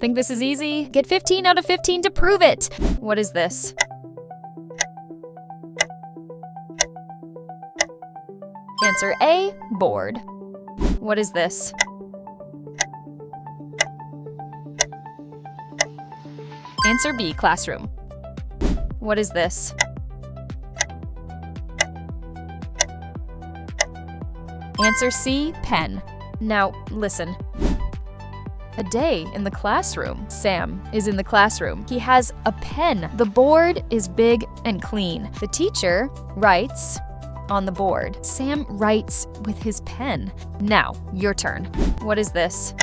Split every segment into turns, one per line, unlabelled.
Think this is easy? Get 15 out of 15 to prove it! What is this? Answer A, board. What is this? Answer B, classroom. What is this? Answer C, pen. Now, listen. A day in the classroom. Sam is in the classroom. He has a pen. The board is big and clean. The teacher writes on the board. Sam writes with his pen. Now, your turn. What is this?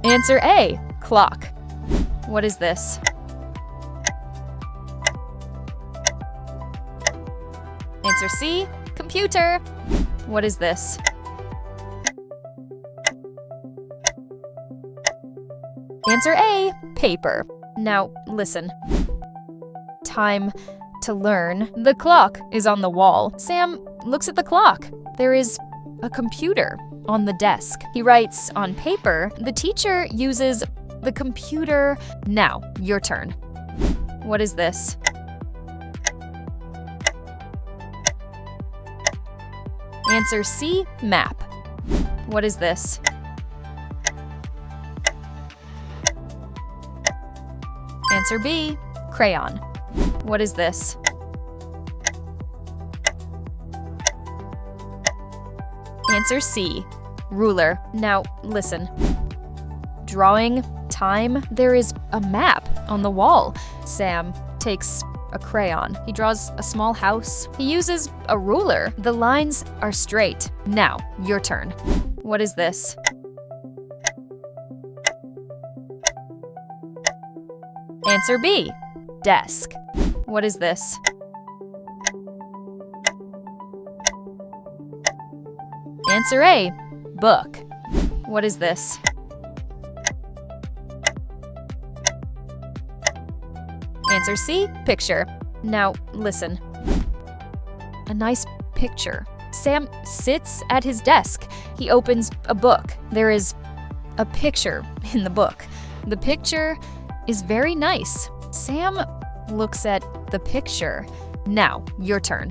Answer A, clock. What is this? Answer C, computer. What is this? Answer A, paper. Now, listen. Time to learn. The clock is on the wall. Sam looks at the clock. There is a computer on the desk. He writes on paper. The teacher uses the computer. Now, your turn. What is this? Answer C, map. What is this? Answer B, crayon. What is this? Answer C, ruler. Now, listen. Drawing, time, there is a map on the wall. Sam takes a crayon. He draws a small house. He uses a ruler. The lines are straight. Now, your turn. What is this? Answer B, desk. What is this? Answer A, book. What is this? Answer C, picture. Now, listen. A nice picture. Sam sits at his desk. He opens a book. There is a picture in the book. The picture is very nice. Sam looks at the picture. Now, your turn.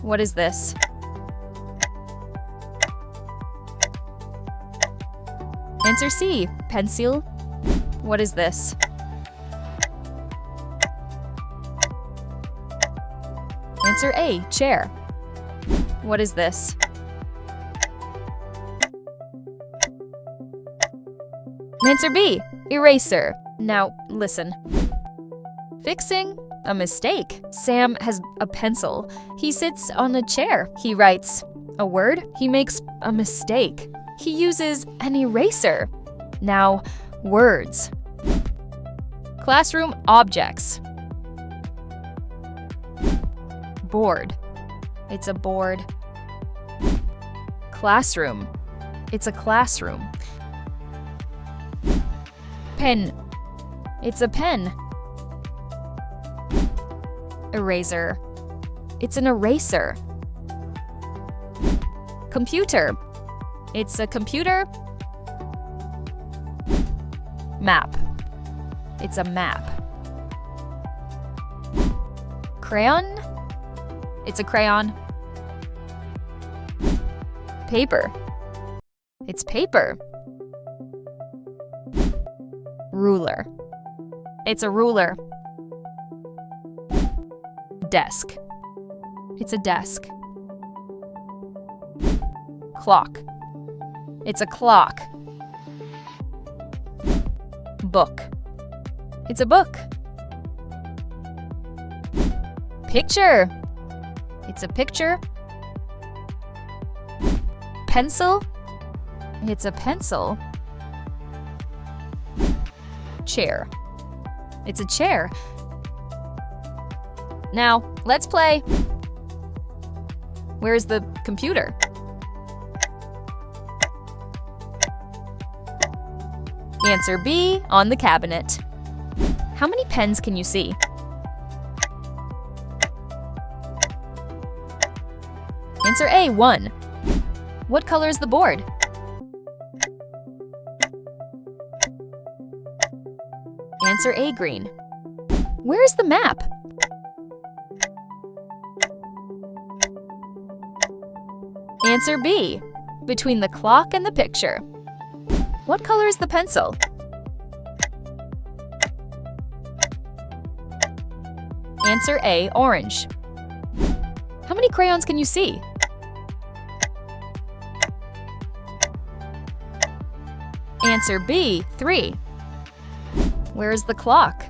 What is this? Answer C, pencil. What is this? Answer A, chair. What is this? Answer B, eraser. Now, listen. Fixing a mistake. Sam has a pencil. He sits on a chair. He writes a word. He makes a mistake. He uses an eraser. Now, words. Classroom objects. Board. It's a board. Classroom. It's a classroom. Pen. It's a pen. Eraser. It's an eraser. Computer. It's a computer. Map. It's a map. Crayon. It's a crayon. Paper. It's paper. Ruler. It's a ruler. Desk. It's a desk. Clock. It's a clock. Book. It's a book. Picture. It's a picture. Pencil. It's a pencil. Chair. It's a chair. Now, let's play. Where's the computer? Answer B, on the cabinet. How many pens can you see? Answer A, 1. What color is the board? Answer A, green. Where is the map? Answer B, between the clock and the picture. What color is the pencil? Answer A, orange. How many crayons can you see? Answer B, 3. Where is the clock?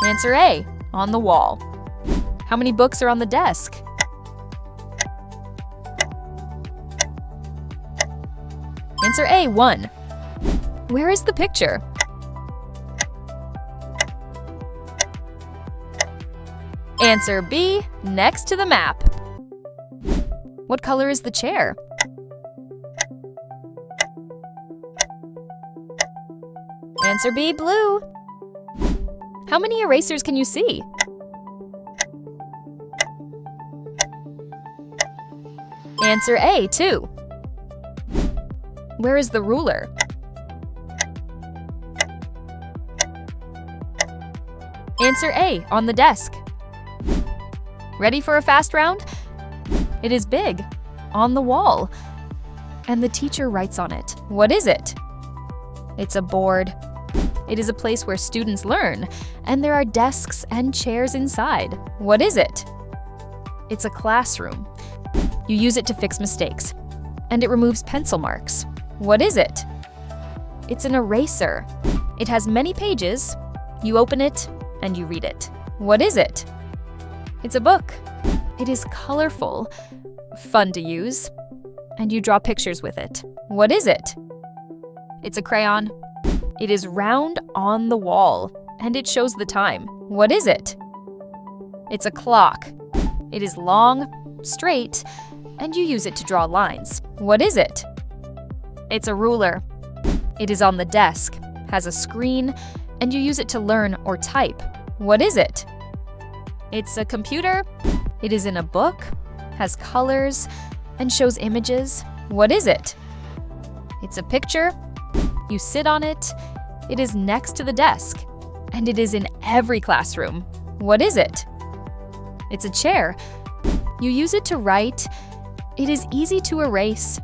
Answer A, on the wall. How many books are on the desk? Answer A, 1. Where is the picture? Answer B, next to the map. What color is the chair? Answer B, blue. How many erasers can you see? Answer A, 2. Where is the ruler? Answer A, on the desk. Ready for a fast round? It is big, on the wall, and the teacher writes on it. What is it? It's a board. It is a place where students learn, and there are desks and chairs inside. What is it? It's a classroom. You use it to fix mistakes, and it removes pencil marks. What is it? It's an eraser. It has many pages. You open it, and you read it. What is it? It's a book. It is colorful, fun to use, and you draw pictures with it. What is it? It's a crayon. It is round on the wall, and it shows the time. What is it? It's a clock. It is long, straight, and you use it to draw lines. What is it? It's a ruler. It is on the desk, has a screen, and you use it to learn or type. What is it? It's a computer. It is in a book, has colors, and shows images. What is it? It's a picture. You sit on it. It is next to the desk, and it is in every classroom. What is it? It's a chair. You use it to write. It is easy to erase,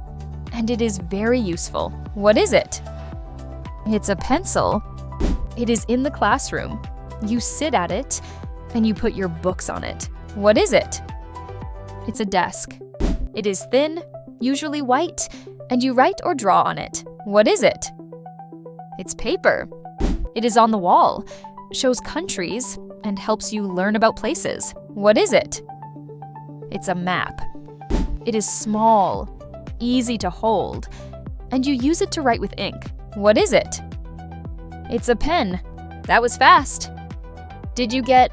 and it is very useful. What is it? It's a pencil. It is in the classroom. You sit at it, and you put your books on it. What is it? It's a desk. It is thin, usually white, and you write or draw on it. What is it? It's paper. It is on the wall, shows countries, and helps you learn about places. What is it? It's a map. It is small, easy to hold, and you use it to write with ink. What is it? It's a pen. That was fast. Did you get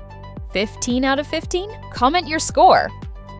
15 out of 15? Comment your score.